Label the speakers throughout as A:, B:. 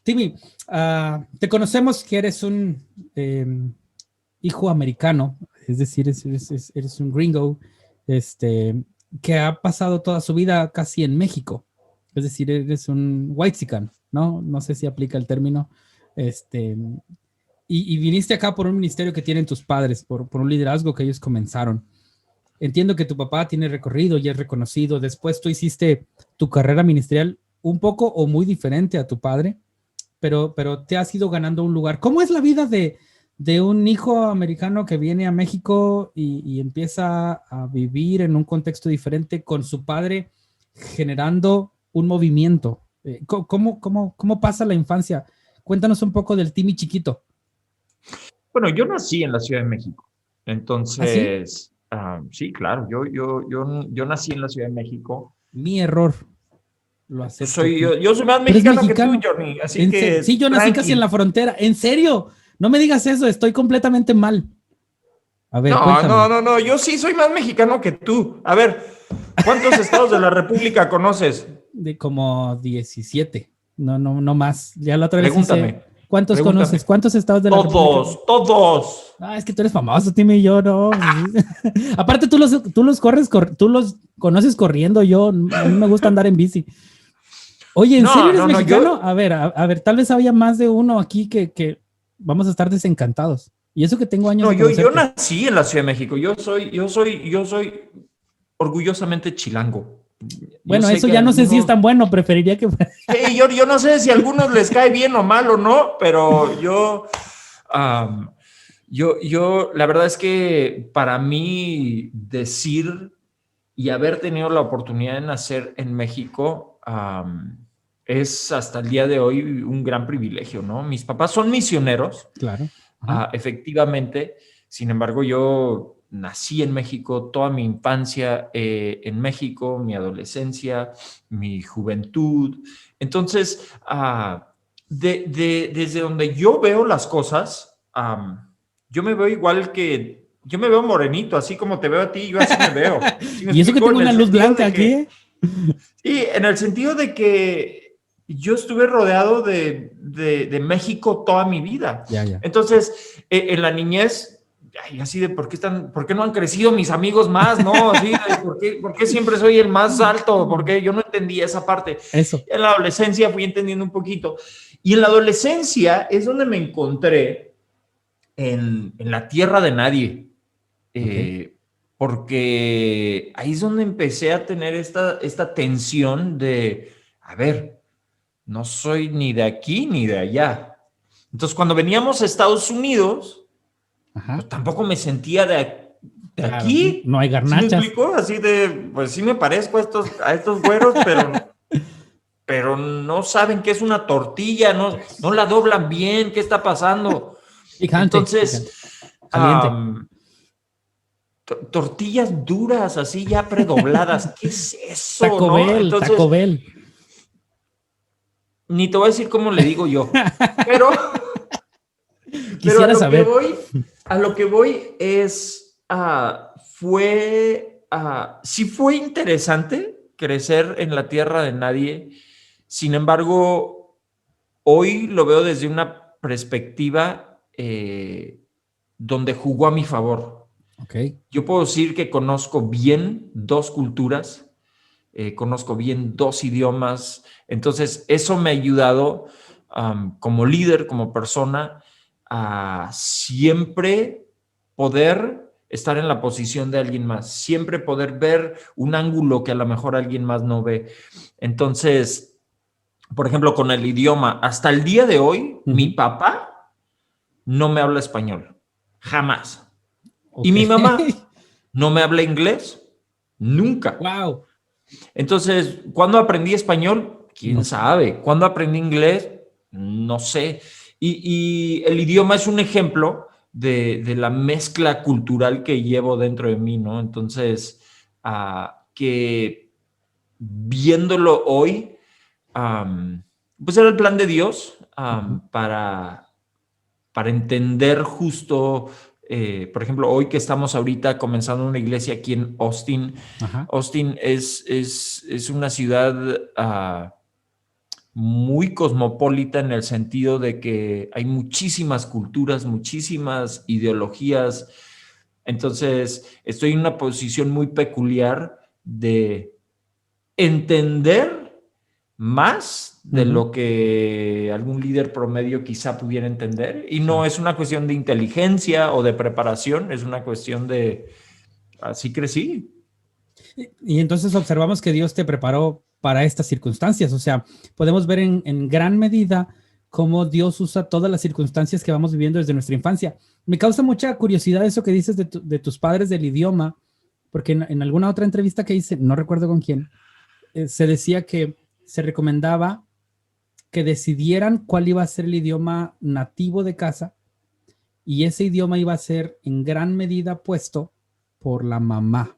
A: Timmy, te conocemos que eres un hijo americano, es decir, eres un gringo, este, que ha pasado toda su vida casi en México. Es decir, eres un whitexican, ¿no? No sé si aplica el término. Este, y viniste acá por un ministerio que tienen tus padres, por un liderazgo que ellos comenzaron. Entiendo que tu papá tiene recorrido y es reconocido. Después tú hiciste tu carrera ministerial un poco o muy diferente a tu padre, pero te has ido ganando un lugar. ¿Cómo es la vida de un hijo americano que viene a México y empieza a vivir en un contexto diferente con su padre generando un movimiento? ¿Cómo pasa la infancia? Cuéntanos un poco del Timmy chiquito.
B: Bueno, yo nací en la Ciudad de México.
A: ¿Ah, sí?
B: Entonces, sí, claro, yo nací en la Ciudad de México.
A: Mi error, lo acepto.
B: Yo soy más
A: Tú eres
B: mexicano que tú,
A: mexicano.
B: Johnny, así que
A: Sí, yo nací casi en la
B: tranqui.
A: frontera. ¿En serio? No me digas eso, estoy completamente mal. A ver, cuéntame.
B: No, yo sí soy más mexicano que tú. A ver, ¿cuántos estados de la República conoces?
A: De como 17. No más. Ya la otra vez hice.
B: Pregúntame,
A: ¿Cuántos
B: pregúntame.
A: conoces? ¿Cuántos estados de la República?
B: Todos.
A: Ah, es que tú eres famoso, Timmy, y yo no. Aparte, tú los conoces corriendo. Yo, a mí me gusta andar en bici. Oye, ¿en serio eres
B: No,
A: mexicano? A ver, tal vez había más de uno aquí que vamos a estar desencantados. Y eso que tengo años de
B: yo
A: conocerte.
B: nací en la Ciudad de México. Yo soy orgullosamente chilango. Yo
A: Bueno,
B: sé
A: eso
B: que
A: ya no sé si es
B: algunos,
A: tan bueno, preferiría que fuera.
B: sí, yo no sé si a algunos les cae bien o mal o no, pero um, la verdad es que para mí decir y haber tenido la oportunidad de nacer en México es hasta el día de hoy un gran privilegio, ¿no? Mis papás son misioneros,
A: Claro.
B: efectivamente. Sin embargo, yo nací en México, toda mi infancia en México, mi adolescencia, mi juventud. Entonces, desde donde yo veo las cosas, yo me veo igual que, yo me veo morenito, así como te veo a ti, yo así me veo. ¿Sí me
A: Y eso que
B: explico?
A: tengo
B: En
A: una
B: el
A: luz
B: sentido
A: blanca
B: de
A: aquí,
B: que,
A: ¿eh?
B: sí, en el sentido de que yo estuve rodeado de México toda mi vida.
A: Ya.
B: Entonces, en la niñez, ay, así de ¿por qué no han crecido mis amigos más? ¿No? Así de, por qué siempre soy el más alto? Porque yo no entendía esa parte.
A: Eso.
B: En la adolescencia fui entendiendo un poquito. Y en la adolescencia es donde me encontré en la tierra de nadie.
A: Ok.
B: Porque ahí es donde empecé a tener esta tensión de, a ver, no soy ni de aquí ni de allá. Entonces, cuando veníamos a Estados Unidos,
A: Ajá.
B: pues tampoco me sentía de
A: Claro.
B: aquí.
A: No hay
B: ¿Sí me
A: garnachas.
B: explicó? Así de, pues sí me parezco a estos güeros, pero no saben qué es una tortilla, no la doblan bien, ¿qué está pasando?
A: Picante, picante.
B: Entonces,
A: Caliente.
B: tortillas duras, así ya predobladas. ¿Qué es eso,
A: Taco
B: no?
A: Bell, Taco
B: Entonces,
A: Bell.
B: ni te voy a decir cómo le digo yo, pero, pero
A: Quisiera saber.
B: a lo que voy es, sí fue interesante crecer en la tierra de nadie. Sin embargo, hoy lo veo desde una perspectiva donde jugó a mi favor.
A: Ok.
B: Yo puedo decir que conozco bien dos culturas, conozco bien dos idiomas, entonces eso me ha ayudado como líder, como persona, a siempre poder estar en la posición de alguien más, siempre poder ver un ángulo que a lo mejor alguien más no ve. Entonces, por ejemplo, con el idioma, hasta el día de hoy, mi papá no me habla español, jamás. Y
A: Ok.
B: mi mamá no me habla inglés, nunca.
A: Wow.
B: Entonces, ¿cuándo aprendí español?
A: No
B: ¿Quién
A: sé.
B: sabe? ¿Cuándo aprendí inglés? No sé. Y el idioma es un ejemplo de la mezcla cultural que llevo dentro de mí, ¿no? Entonces, que viéndolo hoy, pues era el plan de Dios para entender justo, por ejemplo, hoy que estamos ahorita comenzando una iglesia aquí en Austin.
A: Ajá.
B: Austin es una ciudad muy cosmopolita en el sentido de que hay muchísimas culturas, muchísimas ideologías. Entonces, estoy en una posición muy peculiar de entender más de lo que algún líder promedio quizá pudiera entender. Y no es una cuestión de inteligencia o de preparación, es una cuestión de así crecí.
A: Y entonces observamos que Dios te preparó para estas circunstancias. O sea, podemos ver en gran medida cómo Dios usa todas las circunstancias que vamos viviendo desde nuestra infancia. Me causa mucha curiosidad eso que dices de tus padres del idioma, porque en alguna otra entrevista que hice, no recuerdo con quién, se decía que se recomendaba que decidieran cuál iba a ser el idioma nativo de casa y ese idioma iba a ser en gran medida puesto por la mamá.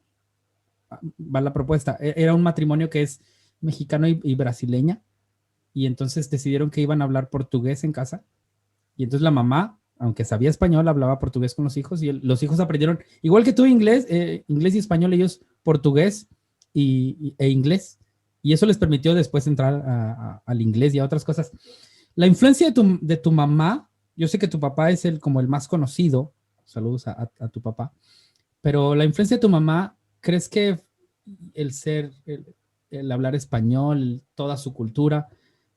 A: Va la propuesta. Era un matrimonio que es mexicano y brasileña y entonces decidieron que iban a hablar portugués en casa y entonces la mamá, aunque sabía español, hablaba portugués con los hijos y los hijos aprendieron, igual que tú inglés, inglés y español, ellos portugués e inglés, y eso les permitió después entrar al inglés y a otras cosas. La influencia de tu mamá, yo sé que tu papá es como el más conocido, saludos a tu papá, pero la influencia de tu mamá, ¿crees que el hablar español, toda su cultura,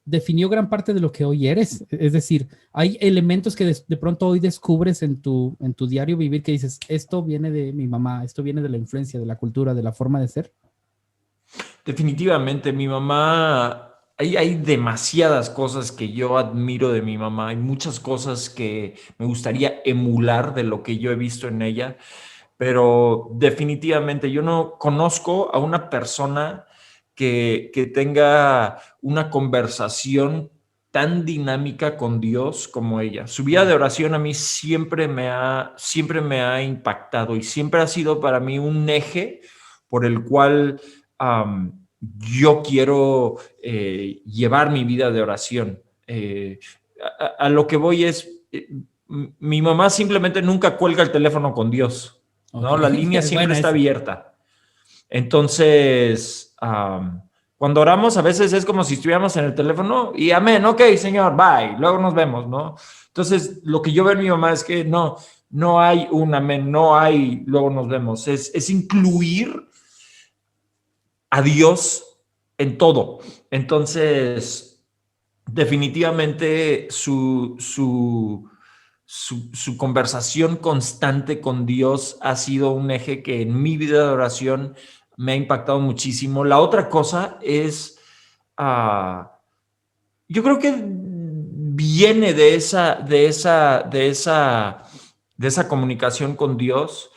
A: definió gran parte de lo que hoy eres? Es decir, hay elementos que de pronto hoy descubres en tu diario vivir que dices, esto viene de mi mamá, esto viene de la influencia, de la cultura, de la forma de ser.
B: Definitivamente, mi mamá, hay demasiadas cosas que yo admiro de mi mamá, hay muchas cosas que me gustaría emular de lo que yo he visto en ella, pero definitivamente yo no conozco a una persona que tenga una conversación tan dinámica con Dios como ella. Su vida de oración a mí siempre me ha impactado y siempre ha sido para mí un eje por el cual yo quiero llevar mi vida de oración. A lo que voy es, mi mamá simplemente nunca cuelga el teléfono con Dios, ¿no?
A: Okay.
B: La línea siempre está abierta. Entonces, cuando oramos, a veces es como si estuviéramos en el teléfono y amén, ok, Señor, bye, luego nos vemos, ¿no? Entonces, lo que yo veo en mi mamá es que no hay un amén, no hay luego nos vemos, es incluir a Dios en todo. Entonces, definitivamente su conversación constante con Dios ha sido un eje que en mi vida de oración me ha impactado muchísimo. La otra cosa es, yo creo que viene de esa comunicación con Dios,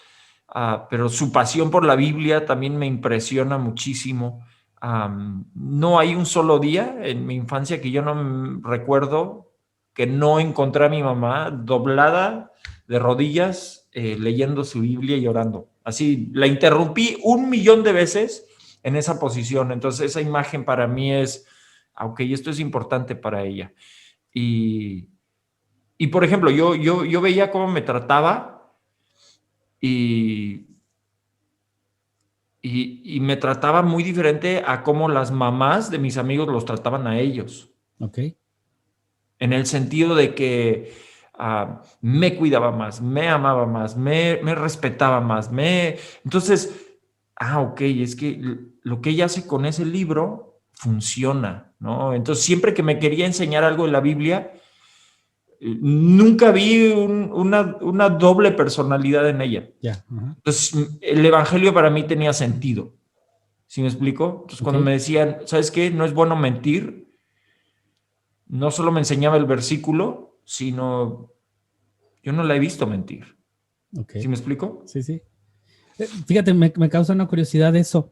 B: pero su pasión por la Biblia también me impresiona muchísimo. No hay un solo día en mi infancia que yo no recuerdo que no encontré a mi mamá doblada de rodillas leyendo su Biblia y orando. Así, la interrumpí 1,000,000 de veces en esa posición. Entonces, esa imagen para mí es, aunque esto es importante para ella. Y por ejemplo, yo veía cómo me trataba y me trataba muy diferente a cómo las mamás de mis amigos los trataban a ellos.
A: Ok.
B: En el sentido de que me cuidaba más, me amaba más, me respetaba más. Entonces, ok, es que lo que ella hace con ese libro funciona, ¿no? Entonces, siempre que me quería enseñar algo de la Biblia, nunca vi una doble personalidad en ella.
A: Yeah.
B: Entonces, el evangelio para mí tenía sentido. ¿Sí me explico? Entonces, cuando me decían, ¿sabes qué? No es bueno mentir, no solo me enseñaba el versículo, sino yo no la he visto mentir.
A: Okay.
B: ¿Sí me explico?
A: Sí, sí. Fíjate, me causa una curiosidad eso.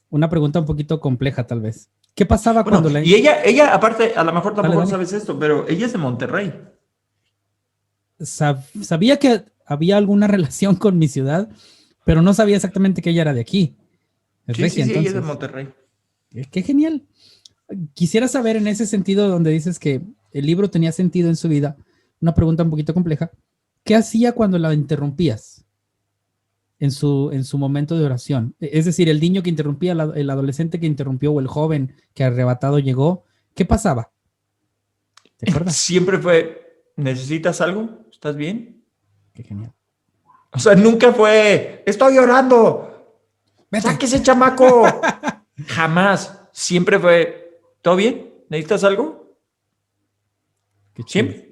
A: Una pregunta un poquito compleja, tal vez. ¿Qué pasaba cuando la...
B: Y ella, aparte, a lo mejor tampoco
A: dale.
B: sabes esto, pero ella es de Monterrey.
A: Sabía que había alguna relación con mi ciudad, pero no sabía exactamente que ella era de aquí.
B: Sí,
A: regia,
B: ella es de Monterrey.
A: Qué genial. Quisiera saber en ese sentido donde dices que el libro tenía sentido en su vida, una pregunta un poquito compleja. ¿Qué hacía cuando la interrumpías en su momento de oración? Es decir, el niño que interrumpía, el adolescente que interrumpió o el joven que arrebatado llegó, ¿Qué pasaba? ¿Te acuerdas?
B: Siempre fue, ¿necesitas algo? ¿Estás bien?
A: Qué genial.
B: O sea, nunca fue, estoy llorando.
A: Vete.
B: ¡Saque ese chamaco! Jamás. Siempre fue, ¿todo bien? ¿Necesitas algo?
A: Qué chido.
B: Siempre.